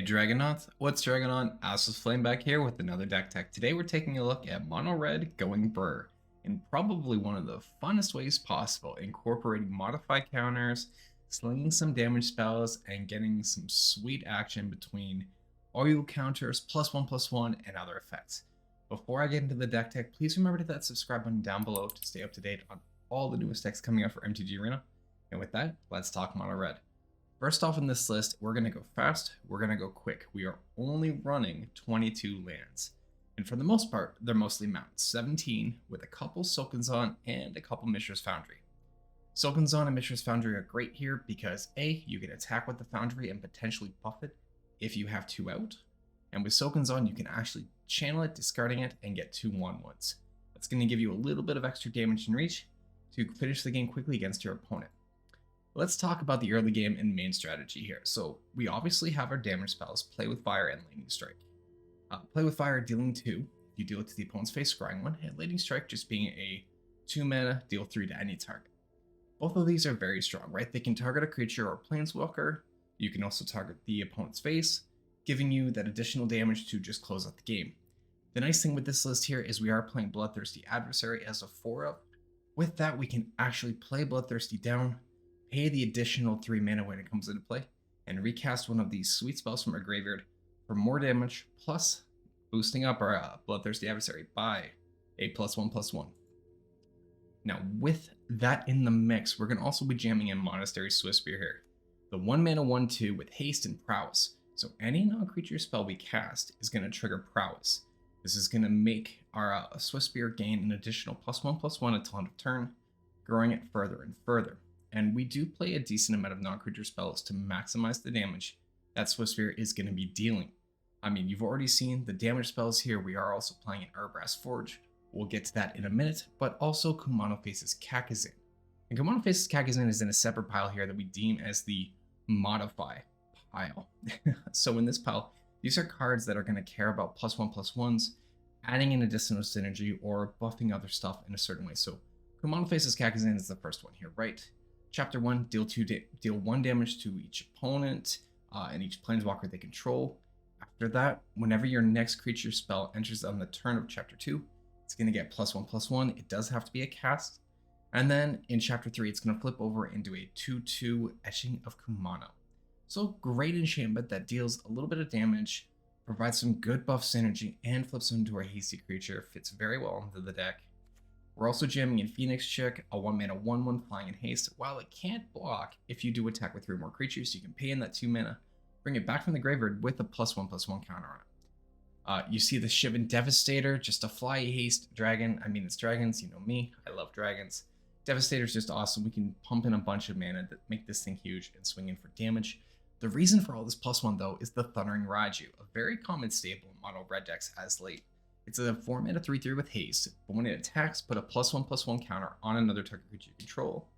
Hey Dragonauts, what's Dragonaut? Astralsflame back here with another deck tech. Today we're taking a look at Mono Red going Burr in probably one of the funnest ways possible, incorporating modify counters, slinging some damage spells, and getting some sweet action between oil counters, +1/+1, and other effects. Before I get into the deck tech, please remember to hit that subscribe button down below to stay up to date on all the newest decks coming out for MTG Arena. And with that, let's talk Mono Red. First off in this list, we're going to go fast, we're going to go quick. We are only running 22 lands. And for the most part, they're mostly mounts, 17 with a couple Silkenzon and a couple Mishra's Foundry. Silkenzon and Mishra's Foundry are great here because A, you can attack with the Foundry and potentially buff it if you have 2 out. And with Silkenzon, you can actually channel it, discarding it, and get 2 1/1s. That's going to give you a little bit of extra damage and reach to finish the game quickly against your opponent. Let's talk about the early game and main strategy here. So we obviously have our damage spells, Play with Fire and Lightning Strike. Play with Fire dealing 2, if you deal it to the opponent's face, scrying 1, and Lightning Strike just being a 2 mana, deal 3 to any target. Both of these are very strong, right? They can target a creature or planeswalker. You can also target the opponent's face, giving you that additional damage to just close out the game. The nice thing with this list here is we are playing Bloodthirsty Adversary as a 4-up. With that, we can actually play Bloodthirsty down, pay the additional 3 mana when it comes into play, and recast one of these sweet spells from our graveyard for more damage, plus boosting up our Bloodthirsty Adversary by a +1/+1. Now, with that in the mix, we're going to also be jamming in Monastery Swiftspear here. The 1 mana 1/2 with haste and prowess. So any non-creature spell we cast is going to trigger prowess. This is going to make our Swiftspear gain an additional +1/+1 until end of turn, growing it further and further. And we do play a decent amount of non-creature spells to maximize the damage that Swiftspear is going to be dealing. I mean, you've already seen the damage spells here. We are also playing an Urbrass Forge. We'll get to that in a minute, but also Kumano Faces Kakazin. And Kumano Faces Kakazin is in a separate pile here that we deem as the Modify pile. So in this pile, these are cards that are going to care about +1/+1s, adding in additional synergy or buffing other stuff in a certain way. So Kumano Faces Kakazin is the first one here, right? Chapter 1, deal 1 damage to each opponent and each planeswalker they control. After that, whenever your next creature spell enters on the turn of Chapter 2, it's going to get +1/+1. It does have to be a cast. And then in Chapter 3, it's going to flip over into a 2/2 Etching of Kumano. So great enchantment that deals a little bit of damage, provides some good buff synergy, and flips into a hasty creature. Fits very well into the deck. We're also jamming in Phoenix Chick, a 1 mana 1/1 flying in haste. While it can't block, if you do attack with 3 or more creatures, you can pay in that 2 mana, bring it back from the graveyard with a +1/+1 counter on it. You see the Shivan Devastator, just a fly haste dragon. I mean, it's dragons, you know me, I love dragons. Devastator's just awesome. We can pump in a bunch of mana that make this thing huge and swing in for damage. The reason for all this +1 though is the Thundering Raiju, a very common staple in mono red decks as late. It's a 4 mana 3/3 with haste, but when it attacks, put a +1/+1 counter on another target creature you control.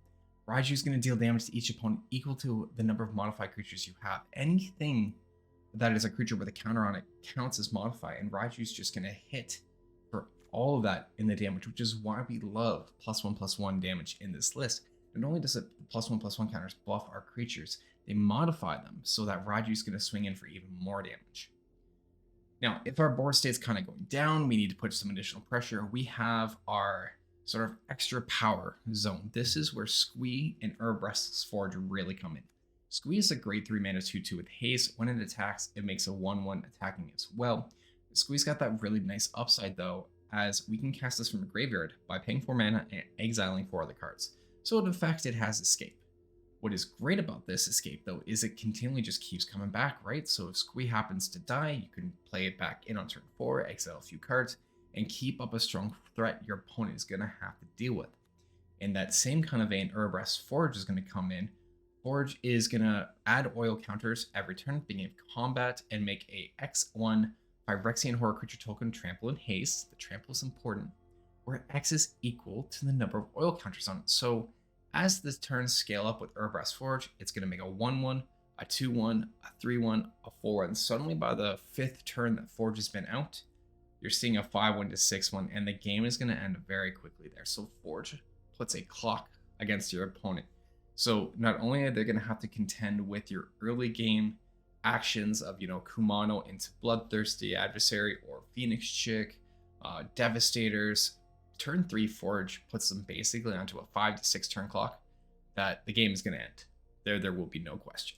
Raiju is going to deal damage to each opponent equal to the number of modified creatures you have. Anything that is a creature with a counter on it counts as modify, and Raiju is just going to hit for all of that in the damage, which is why we love +1/+1 damage in this list. Not only does it +1/+1 counters buff our creatures, they modify them so that Raiju is going to swing in for even more damage. Now, if our board state's kind of going down, we need to put some additional pressure. We have our sort of extra power zone. This is where Squee and Urbrass's Forge really come in. Squee is a great 3 mana 2/2 with haste. When it attacks, it makes a 1/1 attacking as well. Squee's got that really nice upside though, as we can cast this from a graveyard by paying 4 mana and exiling 4 other cards. So in fact, it has escape. What is great about this escape, though, is it continually just keeps coming back, right? So if Squee happens to die, you can play it back in on turn 4, exile a few cards, and keep up a strong threat your opponent is going to have to deal with. In that same kind of vein, Urbrass Forge is going to come in. Forge is going to add oil counters every turn, beginning of combat, and make a X1 Phyrexian Horror Creature token trample and haste. The trample is important, where X is equal to the number of oil counters on it. So as the turns scale up with Urbrass Forge, it's going to make a 1/1, a 2/1, a 3/1, a 4/1. Suddenly by the 5th turn that Forge has been out, you're seeing a 5/1 to 6/1, and the game is going to end very quickly there. So Forge puts a clock against your opponent. So not only are they going to have to contend with your early game actions of, Kumano into Bloodthirsty Adversary or Phoenix Chick, Devastators. Turn 3 Forge puts them basically onto a 5 to 6 turn clock that the game is going to end. There will be no question.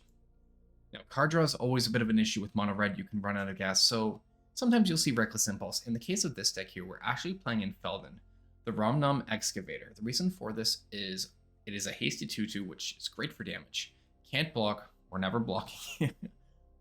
Now, card draw is always a bit of an issue with mono red. You can run out of gas, so sometimes you'll see Reckless Impulse. In the case of this deck here, we're actually playing in Feldon, the Romnum Excavator. The reason for this is it is a hasty 2/2, which is great for damage. Can't block, we're never blocking.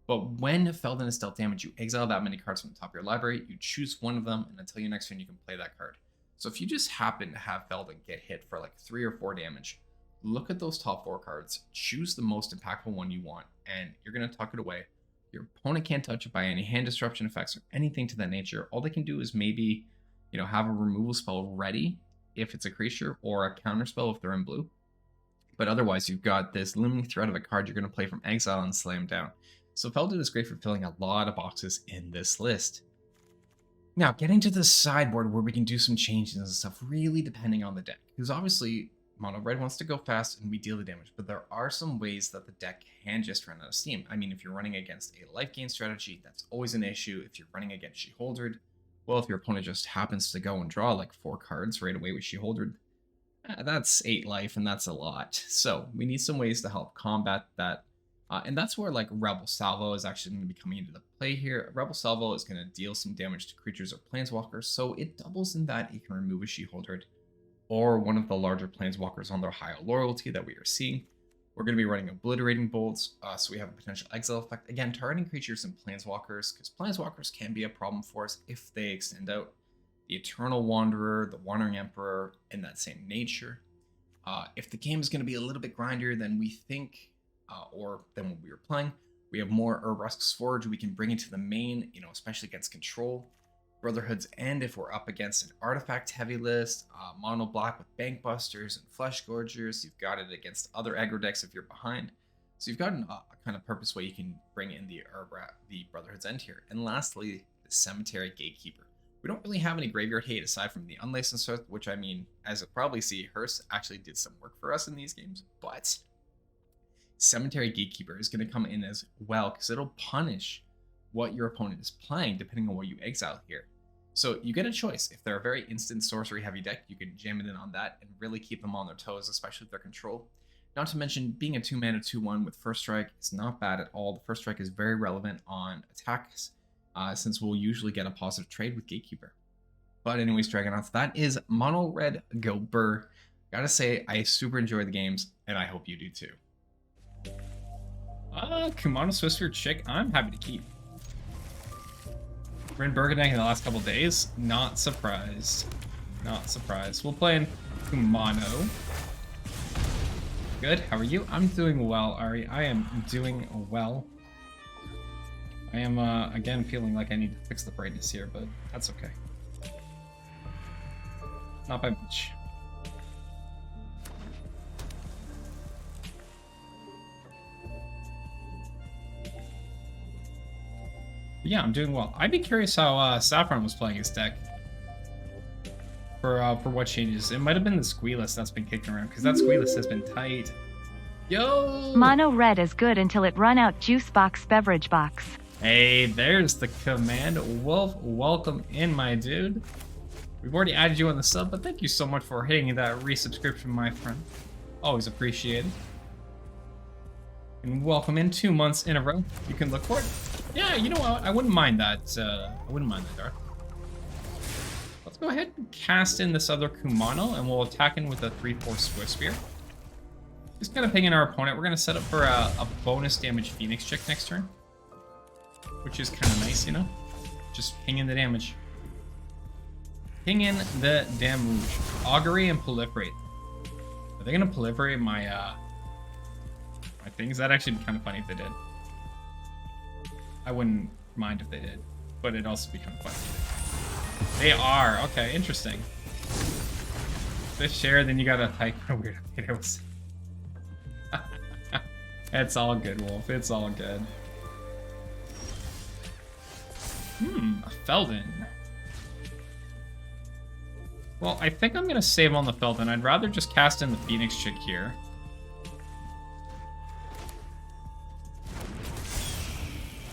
But when Feldon is dealt damage, you exile that many cards from the top of your library, you choose one of them, and until your next turn, you can play that card. So if you just happen to have Feldon get hit for like 3 or 4 damage, look at those top 4 cards, choose the most impactful one you want, and you're going to tuck it away. Your opponent can't touch it by any hand disruption effects or anything to that nature. All they can do is maybe, have a removal spell ready if it's a creature, or a counter spell if they're in blue. But otherwise, you've got this looming threat of a card you're going to play from exile and slam down. So Feldon is great for filling a lot of boxes in this list. Now, getting to the sideboard where we can do some changes and stuff, really depending on the deck. Because obviously, mono red wants to go fast and we deal the damage, but there are some ways that the deck can just run out of steam. I mean, if you're running against a life gain strategy, that's always an issue. If you're running against Sheholdred, well, if your opponent just happens to go and draw like 4 cards right away with Sheholdred, that's 8 life and that's a lot. So we need some ways to help combat that. And that's where like Rebel Salvo is actually going to be coming into the play here. Rebel Salvo is going to deal some damage to creatures or planeswalkers, so it doubles in that it can remove a Sheholdred or one of the larger planeswalkers on their higher loyalty that we are seeing. We're going to be running Obliterating Bolts, so we have a potential exile effect. Again, targeting creatures and planeswalkers, because planeswalkers can be a problem for us if they extend out. The Eternal Wanderer, the Wandering Emperor, in that same nature. If the game is going to be a little bit grindier than we think, or than what we were playing, we have more Urbrusque's Forge we can bring into the main, especially against control. Brotherhood's End if we're up against an artifact heavy list, mono black with Bankbusters and Flesh Gorgers. You've got it against other aggro decks if you're behind. So you've got a kind of purpose way you can bring in the Brotherhood's End here. And lastly, the Cemetery Gatekeeper. We don't really have any graveyard hate aside from the Unlicensed Earth, which I mean, as you'll probably see, Hearst actually did some work for us in these games, but Cemetery Gatekeeper is going to come in as well because it'll punish what your opponent is playing depending on what you exile here. So you get a choice. If they're a very instant sorcery heavy deck, you can jam it in on that and really keep them on their toes, especially with their control. Not to mention, being a 2-mana 2/1 with First Strike is not bad at all. The First Strike is very relevant on attacks, since we'll usually get a positive trade with Gatekeeper. But anyways, Dragonauts, that is Mono Red Go Burr. Gotta say, I super enjoy the games, and I hope you do too. Kumano Swiftspear Chick, I'm happy to keep. We're in Burgundy in the last couple days. Not surprised. Not surprised. We'll play in Kumano. Good. How are you? I'm doing well, Ari. I am doing well. I am, again, feeling like I need to fix the brightness here, but that's okay. Not by much. But yeah, I'm doing well. I'd be curious how Saffron was playing his deck. For what changes. It might have been the Squealist that's been kicking around, because that Squealist has been tight. Yo! Mono red is good until it run out juice box beverage box. Hey, there's the command. Wolf, welcome in, my dude. We've already added you on the sub, but thank you so much for hitting that resubscription, my friend. Always appreciated. And welcome in 2 months in a row. You can look for it. Yeah, you know what? I wouldn't mind that. I wouldn't mind that, Dark. Let's go ahead and cast in this other Kumano, and we'll attack in with a 3/4 Swiftspear. Just kind of pinging our opponent. We're going to set up for a bonus damage Phoenix Chick next turn, which is kind of nice, Just pinging the damage. Ping in the damage. Augury and Proliferate. Are they going to proliferate my things? That'd actually be kind of funny if they did. I wouldn't mind if they did, but it'd also be kind of funny. They are. Okay, interesting. This share, then you gotta type weird videos. It's all good, Wolf. It's all good. A Feldon. Well, I think I'm gonna save on the Feldon. I'd rather just cast in the Phoenix Chick here.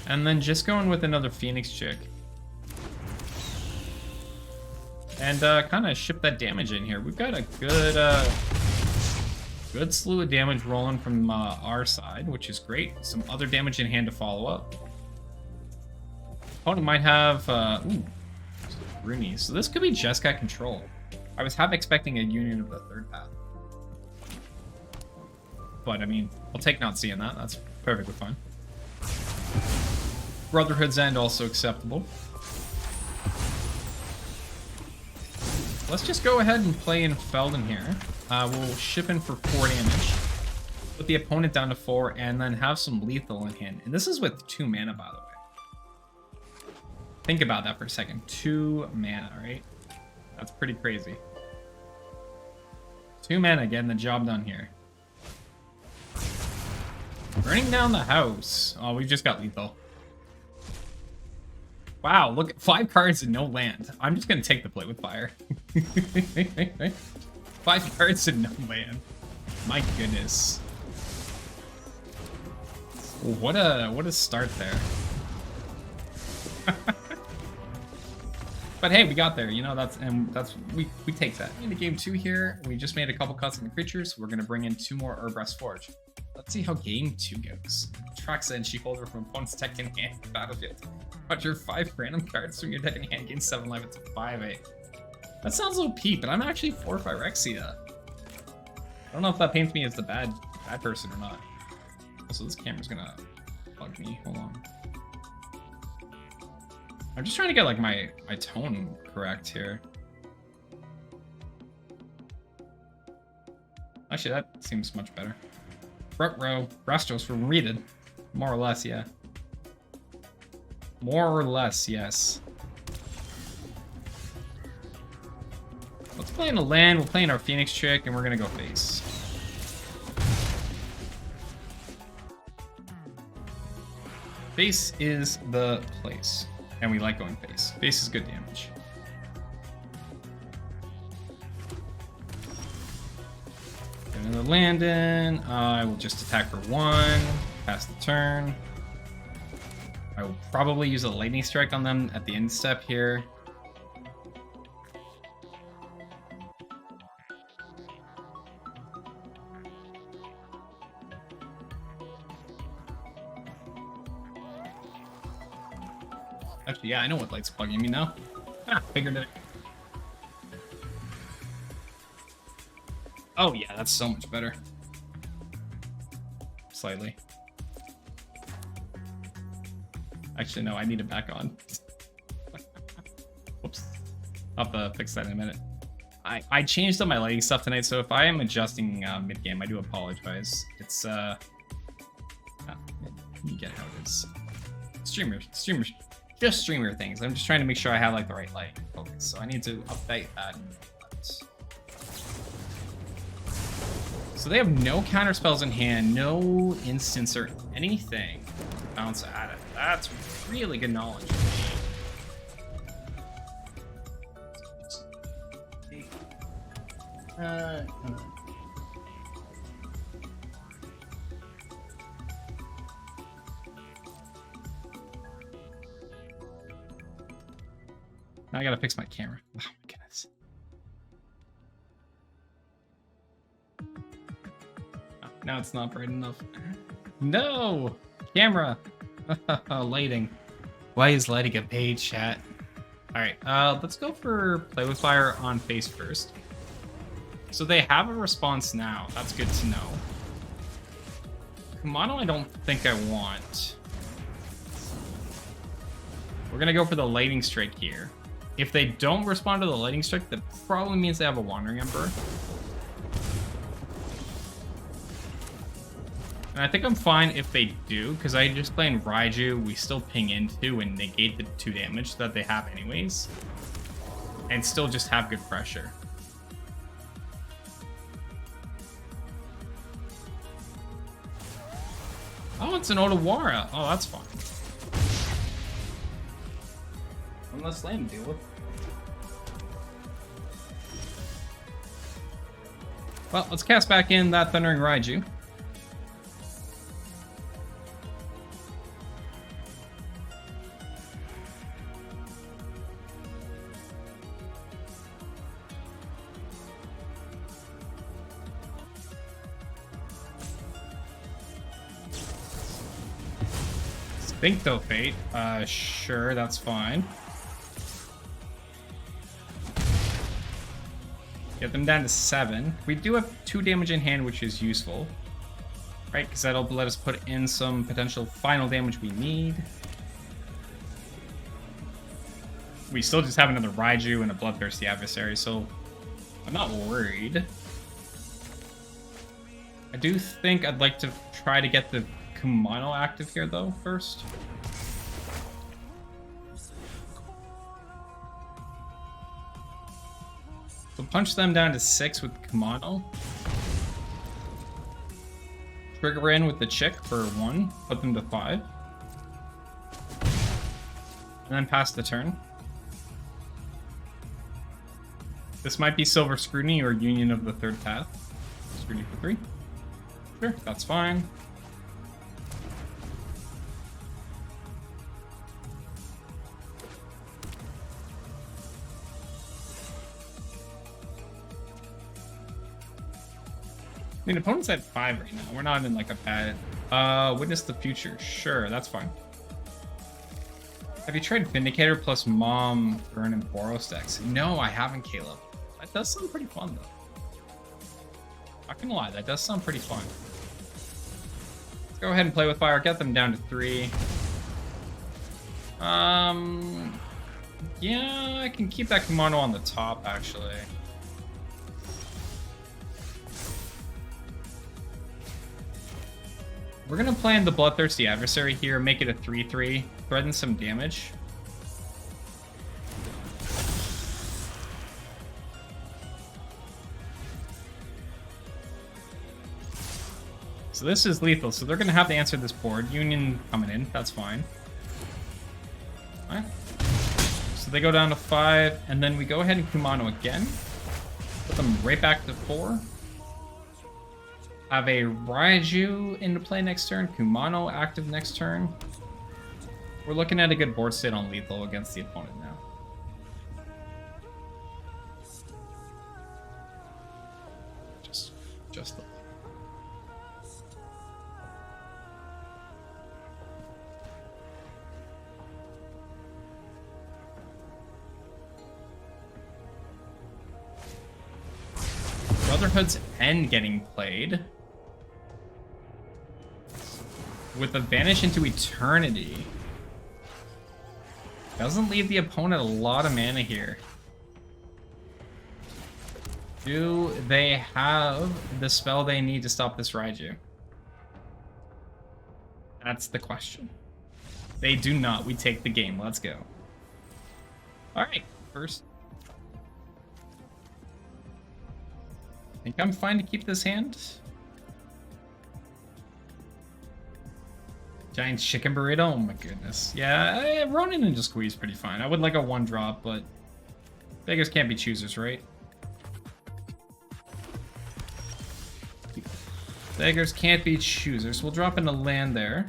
And then just going with another Phoenix chick. And kind of ship that damage in here. We've got a good slew of damage rolling from our side, which is great. Some other damage in hand to follow up. Opponent might have Rooney. So this could be Jeskai control. I was half expecting a union of the third path. But I mean, I'll take not seeing that. That's perfectly fine. Brotherhood's End also acceptable. Let's just go ahead and play in Felden here. We'll ship in for 4 damage. Put the opponent down to 4 and then have some lethal in hand. And this is with 2 mana, by the way. Think about that for a second. 2 mana, right? That's pretty crazy. 2 mana getting the job done here. Burning down the house. Oh, we've just got lethal. Wow, look at 5 cards and no land. I'm just gonna take the play with fire. 5 cards and no land. My goodness. What a start there. But hey, we got there. You know, we take that. Into game 2 here, we just made a couple cuts on the creatures. We're gonna bring in 2 more Urbreath Forge. Let's see how game 2 goes. Tracks and Sheepholder from opponent's deck in hand battlefield. Put your 5 random cards from your deck in hand, gain 7 life, it's 5/8. That sounds OP, but I'm actually 4 Phyrexia. I don't know if that paints me as the bad person or not. Also, this camera's gonna bug me. Hold on. I'm just trying to get like my tone correct here. Actually, that seems much better. Front row, Rastos for Reeded. More or less, yeah. More or less, yes. Let's play in a land, we'll play in our Phoenix trick, and we're gonna go face. Face is the place. And we like going face. Face is good damage. Get another land in. I will just attack for 1. Pass the turn. I will probably use a lightning strike on them at the end step here. Actually, yeah, I know what light's bugging me now. Ah, figured it. Oh yeah, that's so much better. Slightly. Actually, no, I need it back on. Whoops. I'll have to fix that in a minute. I changed up my lighting stuff tonight, so if I am adjusting mid-game, I do apologize. It's, you get how it is. Streamers. Just streamer things. I'm just trying to make sure I have like the right lighting focus, so I need to update that. So they have no counter spells in hand, no instants or anything. Bounce at it. That's really good knowledge. Now I gotta fix my camera. Oh my goodness. Oh, now it's not bright enough. No! Camera! Lighting. Why is lighting a page, chat? Alright, let's go for Play with Fire on face first. So they have a response now. That's good to know. Kumano I don't think I want. We're gonna go for the Lightning Strike here. If they don't respond to the Lightning Strike, that probably means they have a Wandering Emperor. And I think I'm fine if they do, because I just play in Raiju, we still ping into and negate the 2 damage that they have anyways. And still just have good pressure. Oh, it's an Otawara. Oh, that's fine. One less lane to deal with. Well, let's cast back in that Thundering Raiju. think they'll fate. Sure, that's fine. Get them down to 7. We do have 2 damage in hand, which is useful. Right, because that'll let us put in some potential final damage we need. We still just have another Raiju and a Bloodthirsty Adversary, so I'm not worried. I do think I'd like to try to get the Kumano active here, though, first. So punch them down to 6 with Kumano. Trigger in with the Chick for 1, put them to 5. And then pass the turn. This might be Silver Scrutiny or Union of the Third Path. Scrutiny for 3. Sure, that's fine. I mean, opponent's at 5 right now. We're not in like a bad... Witness the Future. Sure, that's fine. Have you tried Vindicator plus Mom, Burn, and Boros decks? No, I haven't, Caleb. That does sound pretty fun, though. Not gonna lie, that does sound pretty fun. Let's go ahead and play with fire. Get them down to 3. Yeah, I can keep that Kumano on the top, actually. We're gonna play in the Bloodthirsty Adversary here, make it a 3/3, threaten some damage. So this is lethal, so they're gonna have to answer this board. Union coming in, that's fine. Alright. So they go down to 5, and then we go ahead and Kumano again. Put them right back to 4. Have a Raiju into play next turn, Kumano active next turn. We're looking at a good board state on lethal against the opponent now. Just the... Brotherhood's End getting played. With a Vanish into Eternity. Doesn't leave the opponent a lot of mana here. Do they have the spell they need to stop this Raiju? That's the question. They do not. We take the game. Let's go. Alright, first. I think I'm fine to keep this hand. Giant chicken burrito? Oh my goodness. Yeah, Ronin Ninja Squeeze pretty fine. I would like a 1-drop, but beggars can't be choosers, right? Beggars can't be choosers. We'll drop in a land there.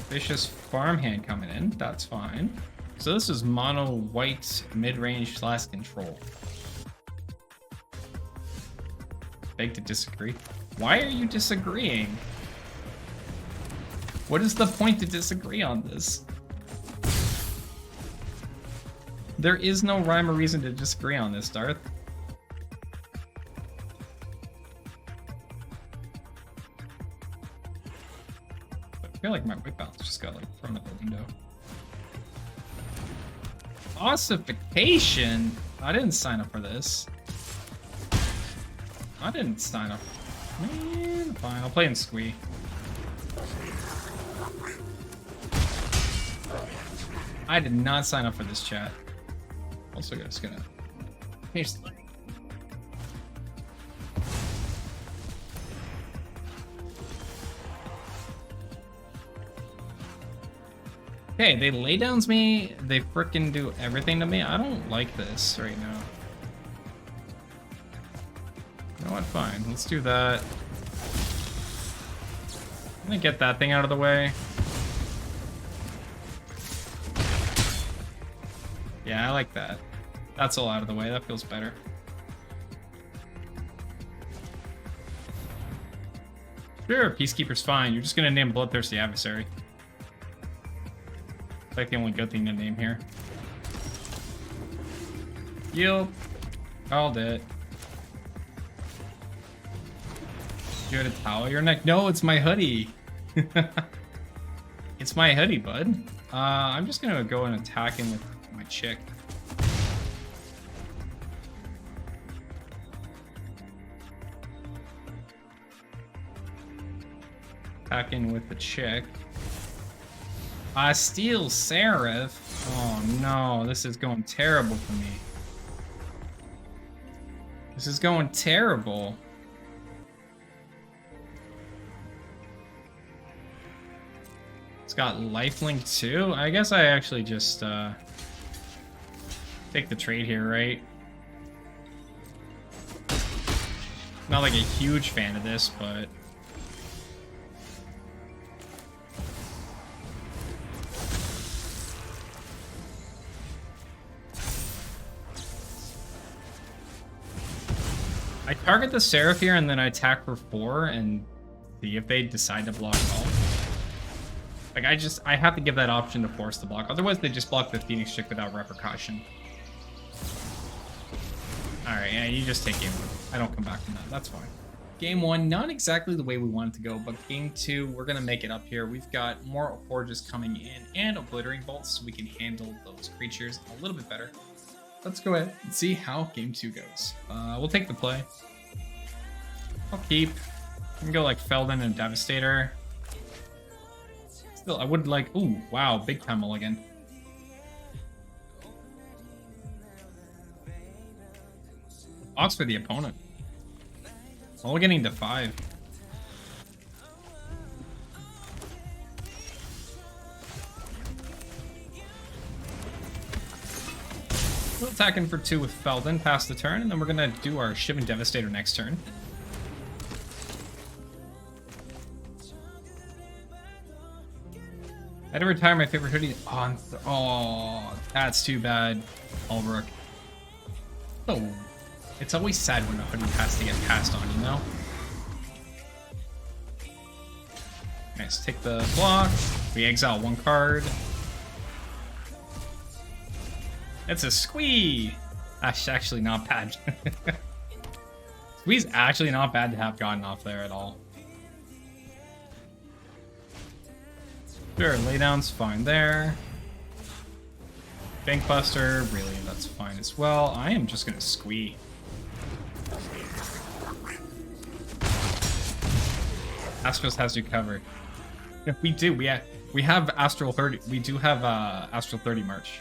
Vicious Farmhand coming in. That's fine. So this is mono white mid-range / control. Beg to disagree. Why are you disagreeing? What is the point to disagree on this? There is no rhyme or reason to disagree on this, Darth. I feel like my white balance just got like thrown out the window. Ossification? I didn't sign up for this. I didn't sign up. Man, fine, I'll play in Squee. I did not sign up for this chat. Also just gonna paste the... Okay, they lay downs me, they frickin' do everything to me. I don't like this right now. You know what, fine, let's do that. I'm gonna get that thing out of the way. Yeah, I like that. That's all out of the way, that feels better. Sure, Peacekeeper's fine. You're just gonna name Bloodthirsty Adversary. It's like the only good thing to name here. Yup. Called it. You had a towel your neck? No, it's my hoodie. It's my hoodie, bud. I'm just gonna go and attack him with my chick. Attacking with the chick. Steel Seraph. Oh no, this is going terrible for me. This is going terrible. It's got lifelink too. I guess I actually just take the trade here, right? Not like a huge fan of this, but I target the Seraph here and then I attack for 4 and see if they decide to block off. Like I have to give that option to force the block. Otherwise they just block the Phoenix Chick without repercussion. Alright, yeah, you just take game 1. I don't come back from that. That's fine. Game 1, not exactly the way we wanted to go, but game 2, we're gonna make it up here. We've got more Forges coming in and Obliterating Bolts, so we can handle those creatures a little bit better. Let's go ahead and see how game 2 goes. We'll take the play. I'll keep. I can go like Feldon and Devastator. Still, I would like... Ooh, wow, big time mulligan. Box for the opponent. Mulliganing to 5. We're attacking for 2 with Feldon, pass the turn, and then we're gonna do our Shivin Devastator next turn. I had to retire my favorite hoodie. Oh, that's too bad, Ulbrich. Oh, it's always sad when a hoodie has to get passed on, you know? Nice, take the block. We exile 1 card. It's a Squee! That's actually not bad. Squee's actually not bad to have gotten off there at all. Sure, laydown's fine there. Bankbuster, really, that's fine as well. I am just gonna Squee. Astros has you covered. We do, we have Astral 30, we do have Astral 30 merch.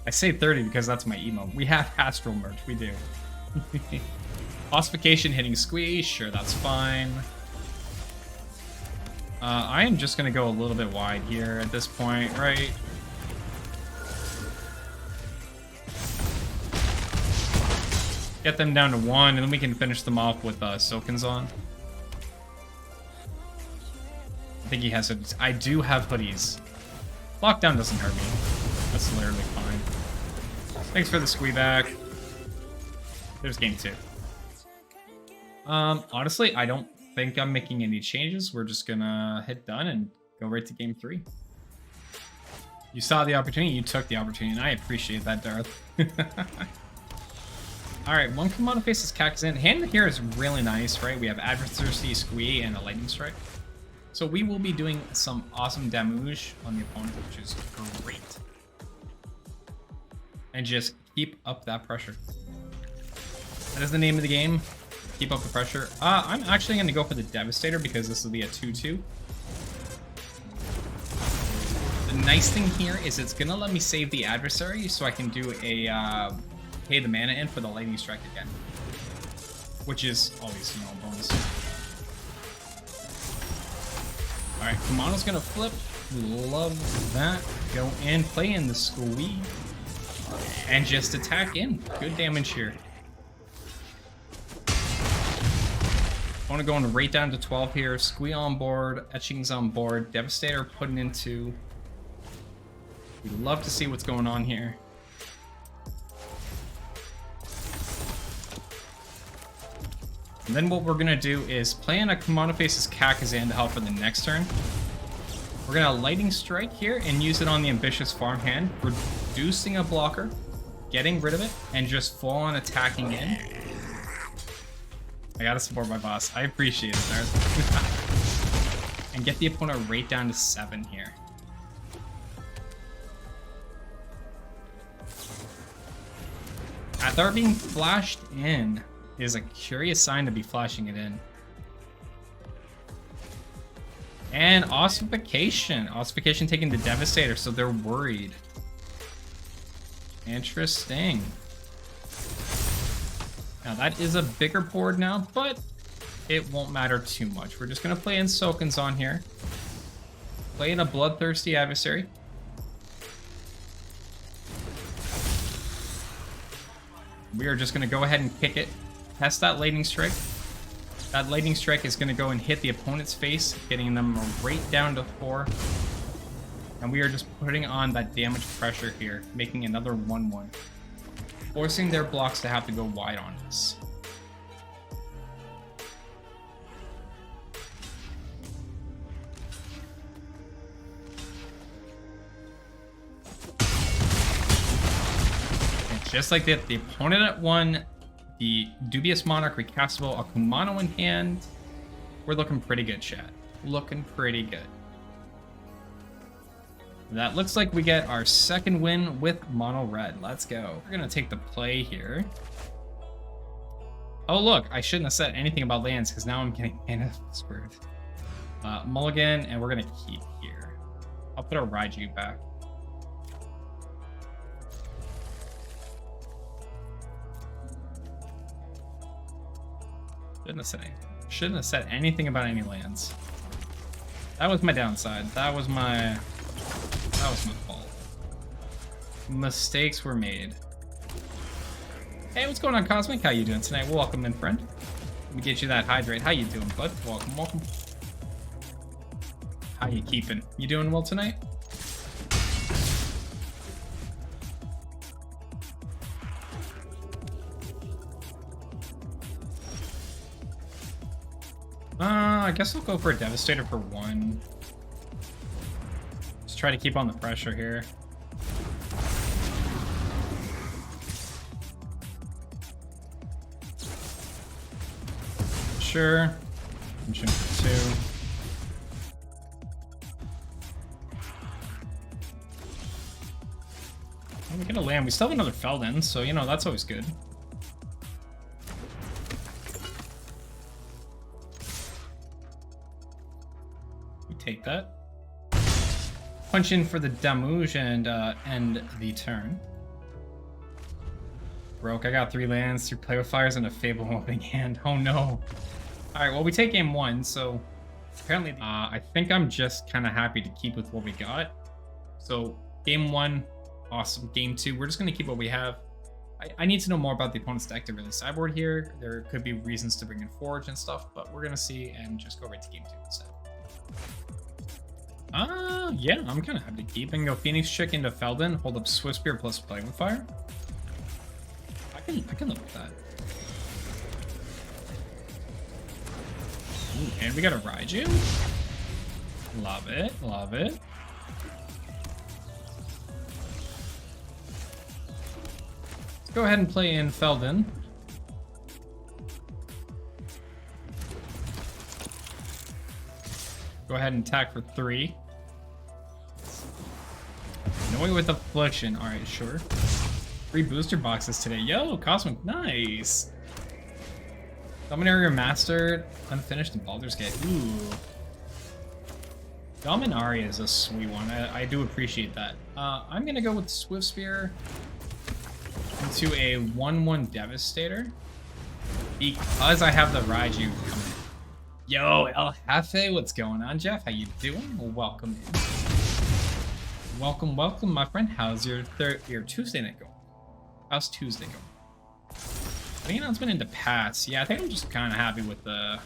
I say 30 because that's my emo. We have Astral merch, we do. Ossification hitting Squee, sure, that's fine. I am just gonna go a little bit wide here at this point, right? Get them down to 1, and then we can finish them off with Silkins on. I think he has hoodies. I do have hoodies. Lockdown doesn't hurt me. That's literally fine. Thanks for the Squee back. There's game 2. Honestly, I don't think I'm making any changes. We're just gonna hit done and go right to game 3. You saw the opportunity, you took the opportunity, and I appreciate that, Darth. Alright, 1 Komodo faces Cactus in. Hand here is really nice, right? We have Adversity, Squee, and a Lightning Strike. So we will be doing some awesome damage on the opponent, which is great. And just keep up that pressure. That is the name of the game. Keep up the pressure. I'm actually going to go for the Devastator because this will be a 2-2. The nice thing here is it's going to let me save the adversary so I can do a pay the mana in for the Lightning Strike again. Which is always, you know, a bonus. Alright, Kumano's going to flip. Love that. Go in, play in the Squee. And just attack in. Good damage here. I want to go right down to 12 here. Squee on board. Etching's on board. Devastator putting into. We'd love to see what's going on here. And then what we're gonna do is play in a Monoface's Kakazan to help for the next turn. We're gonna Lightning Strike here and use it on the Ambitious Farmhand, reducing a blocker, getting rid of it, and just full on attacking in. I gotta support my boss. I appreciate it, Darth. And get the opponent right down to 7 here. Athar being flashed in is a curious sign to be flashing it in. And Ossification. Ossification taking the Devastator, so they're worried. Interesting. Now that is a bigger board now, but it won't matter too much. We're just going to play in Sokens on here. Play in a Bloodthirsty Adversary. We are just going to go ahead and kick it. Test that Lightning Strike. That Lightning Strike is going to go and hit the opponent's face, getting them right down to 4. And we are just putting on that damage pressure here, making another 1-1. Forcing their blocks to have to go wide on us. And just like that, the opponent at 1, the Dubious Monarch recastable, a Kumano in hand. We're looking pretty good, chat. Looking pretty good. That looks like we get our second win with Mono Red. Let's go. We're gonna take the play here. Oh look, I shouldn't have said anything about lands because now I'm getting kind of screwed. Mulligan, and we're gonna keep here. I'll put a Raiju back. Shouldn't have said anything about any lands. That was my downside. That was my fault. Mistakes were made. Hey, what's going on, Cosmic? How you doing tonight? Welcome in, friend. Let me get you that hydrate. How you doing, bud? Welcome, welcome. How you keeping? You doing well tonight? I guess I'll go for a Devastator for 1. Just try to keep on the pressure here. Sure. I'm shooting for 2. Well, we get a land. We still have another Feldon, so you know that's always good. Take that. Punch in for the damage and end the turn. Broke. I got 3 lands, 3 play with fires, and a Fable opening hand. Oh no. Alright, well we take game 1, so apparently I think I'm just kind of happy to keep with what we got. So game 1, awesome. Game 2, we're just going to keep what we have. I need to know more about the opponent's deck to really sideboard here. There could be reasons to bring in Forge and stuff, but we're going to see and just go right to game 2 instead. Yeah, I'm kind of happy to keep and go Phoenix Chick into Feldon, hold up Swift Spear plus Play with Fire. I can live with that. Ooh, and we got a Raiju. Love it, love it. Let's go ahead and play in Feldon. Go ahead and attack for 3. Annoy with Affliction. Alright, sure. 3 booster boxes today. Yo, Cosmic, nice. Dominaria Mastered, unfinished, and Baldur's Gate. Ooh. Dominaria is a sweet one. I do appreciate that. I'm gonna go with Swift Spear into a 1/1 Devastator because I have the Raiju coming. Yo, El Jefe, what's going on, Jeff? How you doing? Well, welcome in. Welcome, welcome, my friend. How's your Tuesday night going? How's Tuesday going? Any announcement into pass? Yeah, I think I'm just kind of happy with the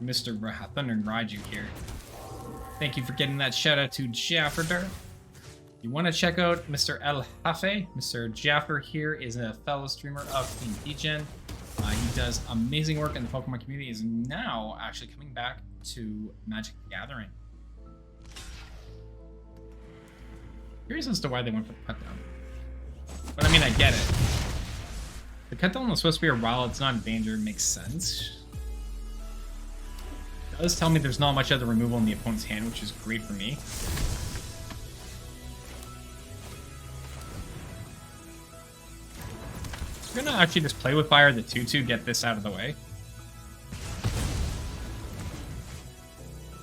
Mr. Thunder and Raiju here. Thank you for getting that shout out to Jaffer. You want to check out Mr. El Jefe? Mr. Jaffer here is a fellow streamer of Team DGen. He does amazing work in the Pokemon community. Is now actually coming back to Magic the Gathering. Curious as to why they went for the cut down. But I mean, I get it. The cut down was supposed to be a while it's not in danger, makes sense. It does tell me there's not much other removal in the opponent's hand, which is great for me. I'm gonna actually just play with fire the 2/2, get this out of the way.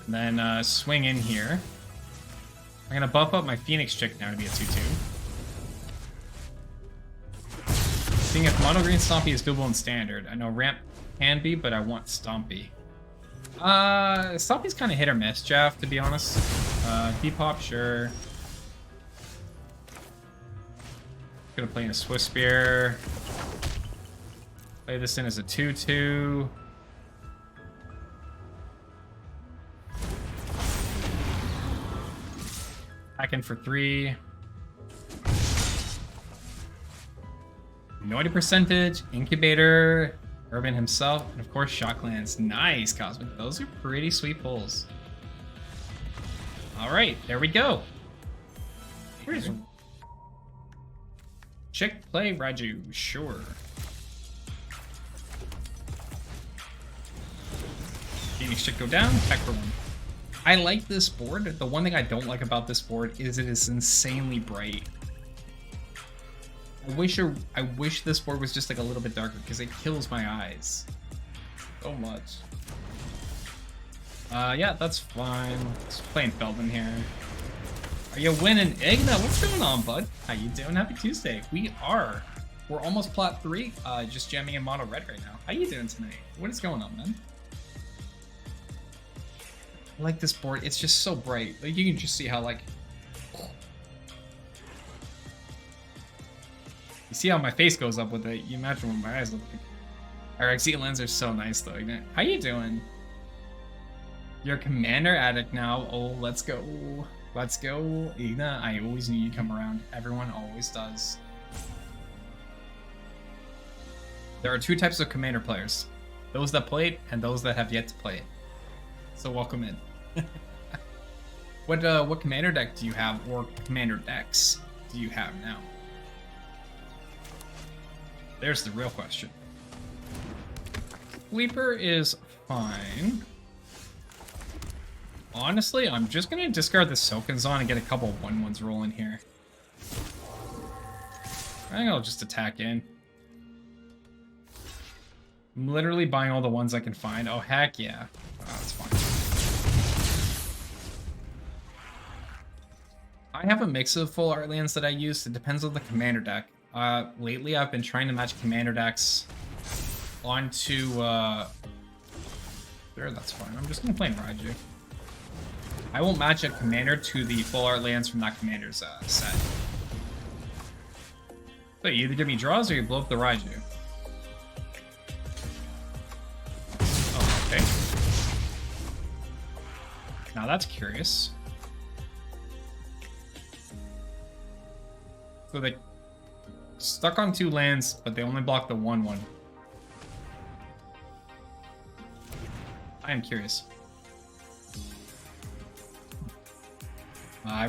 And then swing in here. I'm gonna buff up my Phoenix Chick now to be a 2/2. Seeing if Mono Green Stompy is doable in Standard. I know Ramp can be, but I want Stompy. Stompy's kind of hit or miss, Jeff, to be honest. Depop, sure. Gonna play in a Swift Spear. Play this in as a 2/2. Back in for 3. Minority percentage, Incubator, Urban himself, and of course Shocklands. Nice, Cosmic. Those are pretty sweet pulls. Alright, there we go. Where's Chick play Raju? Sure. Phoenix Chick go down, Tech for 1. I like this board. The one thing I don't like about this board is it is insanely bright. I wish this board was just like a little bit darker because it kills my eyes so much. Yeah, that's fine. Just playing Feldman here. Are you winning, Igna? What's going on, bud? How you doing? Happy Tuesday. We're almost plat 3. Just jamming in mono red right now. How you doing tonight? What is going on, man? I like this board. It's just so bright. Like, you can just see how, like... You see how my face goes up with it. You imagine what my eyes look like. RXZ lens are so nice, though. How you doing? You're a Commander Addict now. Oh, let's go. Let's go. Igna, I always knew you'd come around. Everyone always does. There are 2 types of Commander players. Those that play it and those that have yet to play it. So welcome in. What Commander deck do you have, or Commander decks do you have now? There's the real question. Sleeper is fine. Honestly, I'm just gonna discard the Silkenzon and get a couple 1/1s rolling here. I think I'll just attack in. I'm literally buying all the ones I can find. Oh, heck yeah. Oh, that's fine. I have a mix of full art lands that I use. It depends on the commander deck. Lately, I've been trying to match commander decks onto... There, that's fine. I'm just going to play in Raiju. I won't match a commander to the full art lands from that commander's set. So you either give me draws or you blow up the Raiju. Oh, okay. Now that's curious. So they stuck on 2 lands, but they only block the 1/1. I am curious.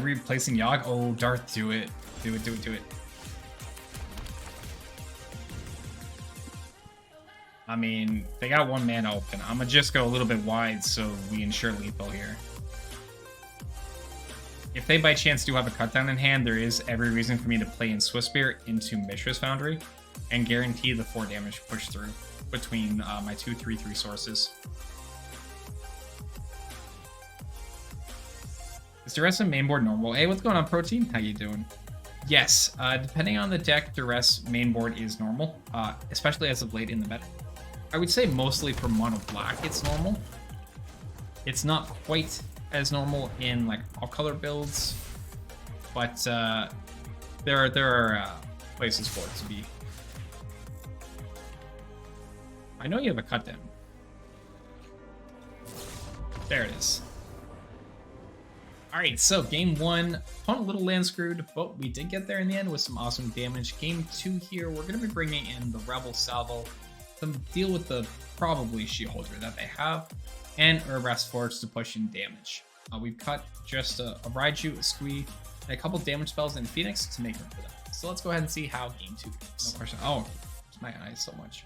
Replacing Yogg. Oh, Darth, do it. Do it, do it, do it. I mean, they got 1 mana open. I'm gonna just go a little bit wide so we ensure lethal here. If they by chance do have a cutdown in hand, there is every reason for me to play in Swift Spear into Mishra's Foundry and guarantee the 4 damage push through between my 2/3/3 sources. Is Duress in mainboard normal? Hey, what's going on, Protein? How you doing? Yes, depending on the deck, Duress mainboard is normal, especially as of late in the meta. I would say mostly for mono black it's normal. It's not quite as normal in like all color builds, but there are places for it to be. I know you have a cut down. There it is. All right, so game 1, opponent a little land screwed, but we did get there in the end with some awesome damage. Game 2 here, we're gonna be bringing in the Rebel Salvo. to deal with the probably Sheholder that they have, and Urbrass Forge to push in damage. We've cut just a Raiju, a Squee, and a couple damage spells in Phoenix to make room for that. So let's go ahead and see how game 2 goes. No question. Oh, my eyes so much.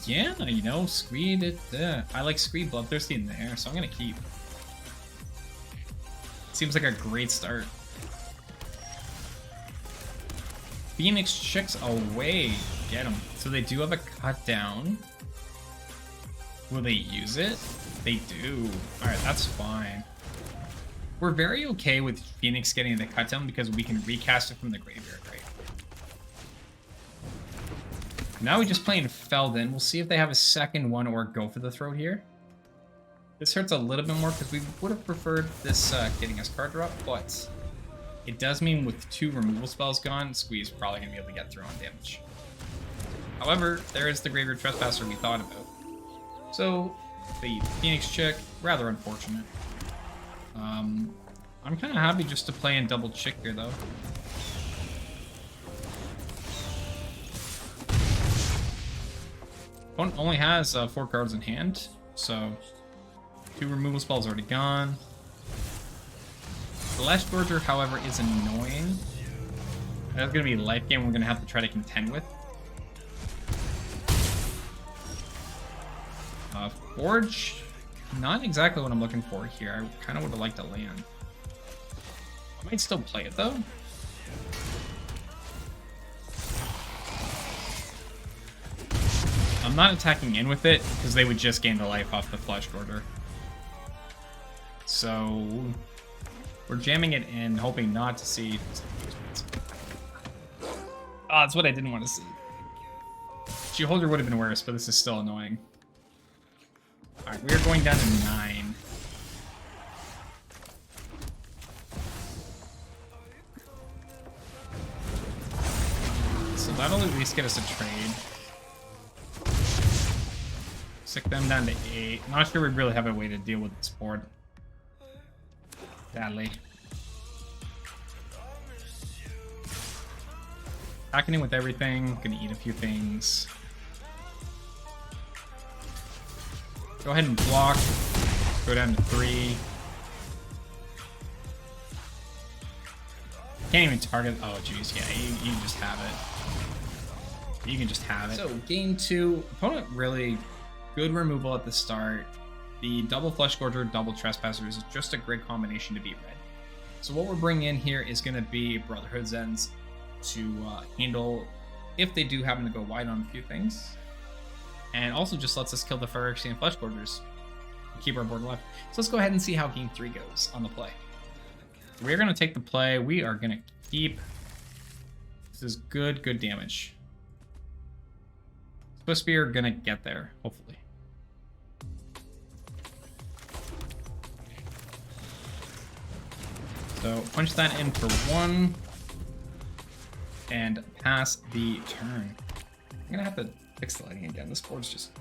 Yeah, you know, Squee did. I like Squee Bloodthirsty in there, so I'm gonna keep. Seems like a great start. Phoenix chicks away. Get them. So they do have a cut down. Will they use it? They do. Alright, that's fine. We're very okay with Phoenix getting the cut down because we can recast it from the graveyard, right? Now we just playing Feldon. We'll see if they have a second one or go for the throat here. This hurts a little bit more because we would have preferred this getting us card drop, but it does mean with 2 removal spells gone, Squeeze probably going to be able to get through on damage. However, there is the Graveyard Trespasser we thought about. So, the Phoenix Chick, rather unfortunate. I'm kind of happy just to play in double Chick here, though. Opponent only has 4 cards in hand, so 2 removal spells already gone. The Lash Gorger, however, is annoying. That's going to be a life game we're going to have to try to contend with. Forge, not exactly what I'm looking for here. I kind of would have liked a land. I might still play it, though. I'm not attacking in with it, because they would just gain the life off the Flesh Gorger. So, we're jamming it in, hoping not to see... Oh, that's what I didn't want to see. Sheholder would have been worse, but this is still annoying. Alright, we are going down to 9. So that'll at least get us a trade. Stick them down to 8. Not sure we really have a way to deal with this board. Badly. Packing in with everything. Gonna eat a few things. Go ahead and block. Go down to 3. Can't even target. Oh, jeez. Yeah, you can just have it. You can just have it. So, game 2. Opponent really good removal at the start. The double Flesh Gorger, double Trespasser is just a great combination to beat red. So what we're bringing in here is going to be Brotherhood's Ends to handle if they do happen to go wide on a few things. And also just lets us kill the Phyrexia and Flesh Gorgers. Keep our board alive. So let's go ahead and see how game 3 goes on the play. We're going to take the play. We are going to keep... This is good damage. Swift Spear going to get there, hopefully. So punch that in for 1. And pass the turn. I'm going to have to fix the lighting again. This board's just...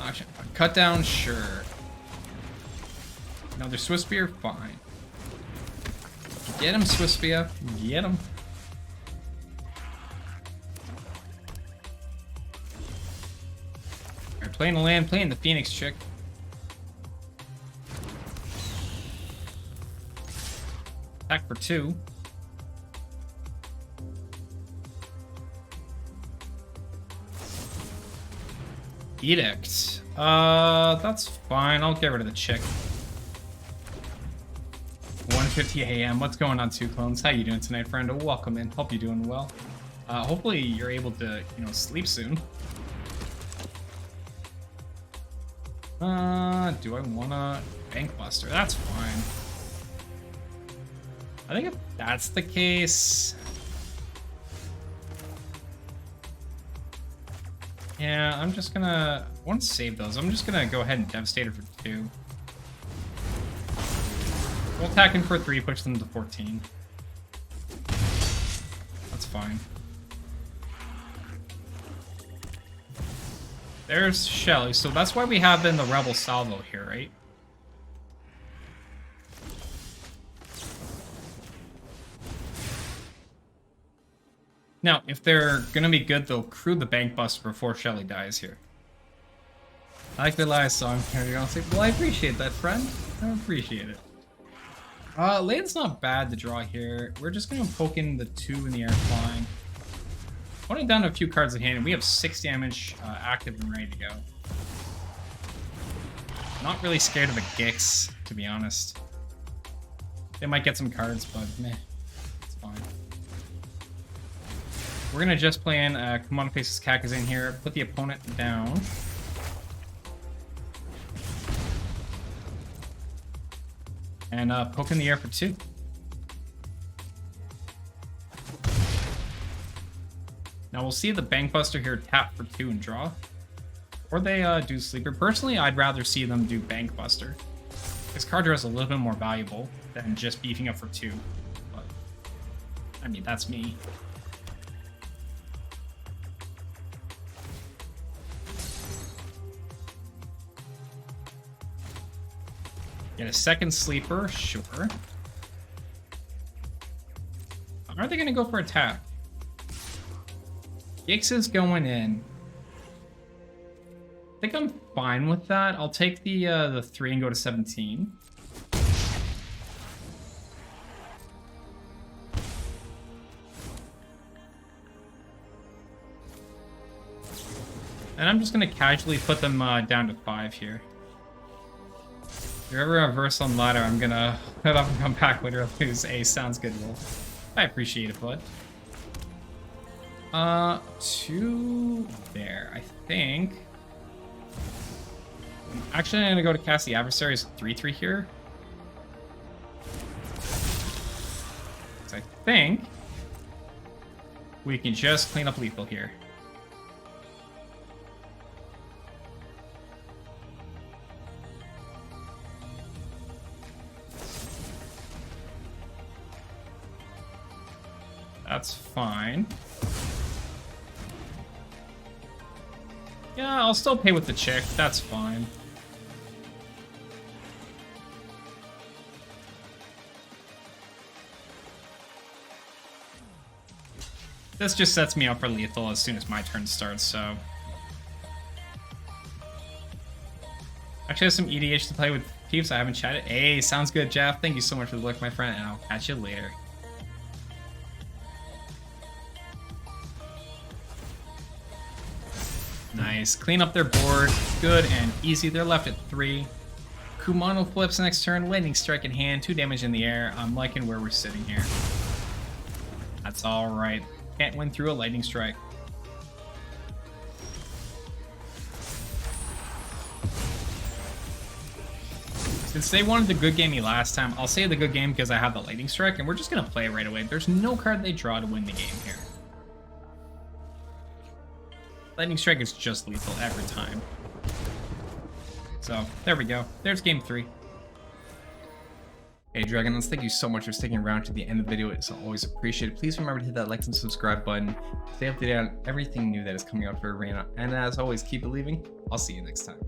Actually, cut down, sure. Another Swift Spear, fine. Get him, Swift Spear. Get him. Alright, playing the land, playing the Phoenix Chick. Attack for 2. Edict. That's fine. I'll get rid of the chick. 1:50 a.m. What's going on, 2 Clones? How you doing tonight, friend? Welcome in. Hope you're doing well. Hopefully you're able to, sleep soon. Do I wanna Bank Buster? That's fine. I think if that's the case... Yeah, I'm just gonna... I want to save those. I'm just gonna go ahead and Devastate it for 2. We'll attack in for 3, push them to 14. That's fine. There's Shelly, so that's why we have in the Rebel Salvo here, right? Now, if they're gonna be good, they'll crew the Bank Buster before Shelly dies here. I like the last song. Well, I appreciate that, friend. I appreciate it. Lane's not bad to draw here. We're just gonna poke in the 2 in the air flying. Only down to a few cards in hand, and we have 6 damage active and ready to go. Not really scared of the Gix, to be honest. They might get some cards, but meh, it's fine. We're gonna just play in Kimono Faces Kakazin here, put the opponent down. And poke in the air for 2. Now we'll see the Bank Buster here tap for 2 and draw. Or they do Sleeper. Personally, I'd rather see them do Bank Buster. This card draw is a little bit more valuable than just beefing up for 2. But, I mean, that's me. Get a second Sleeper, sure. Are they going to go for attack? Gix is going in. I think I'm fine with that. I'll take the 3 and go to 17. And I'm just going to casually put them down to 5 here. If you're ever reverse on ladder, I'm going to head up and come back with or lose. Ace sounds good, Wolf. I appreciate it, bud. 2 there, I think. Actually, I'm gonna go to cast the Adversary's 3/3 here. So I think we can just clean up lethal here. That's fine. Yeah, I'll still pay with the chick. That's fine. This just sets me up for lethal as soon as my turn starts, so... Actually, I have some EDH to play with peeps. I haven't chatted. Hey, sounds good, Jeff. Thank you so much for the look, my friend, and I'll catch you later. Nice. Clean up their board. Good and easy. They're left at 3. Kumano flips next turn. Lightning strike in hand. 2 damage in the air. I'm liking where we're sitting here. That's alright. Can't win through a lightning strike. Since they wanted the good game last time, I'll say the good game because I have the lightning strike, and we're just going to play it right away. There's no card they draw to win the game here. Lightning strike is just lethal every time. So, there we go. There's game 3. Hey Dragonlance, thank you so much for sticking around to the end of the video. It's always appreciated. Please remember to hit that like and subscribe button. Stay up to date on everything new that is coming out for Arena. And as always, keep believing. I'll see you next time.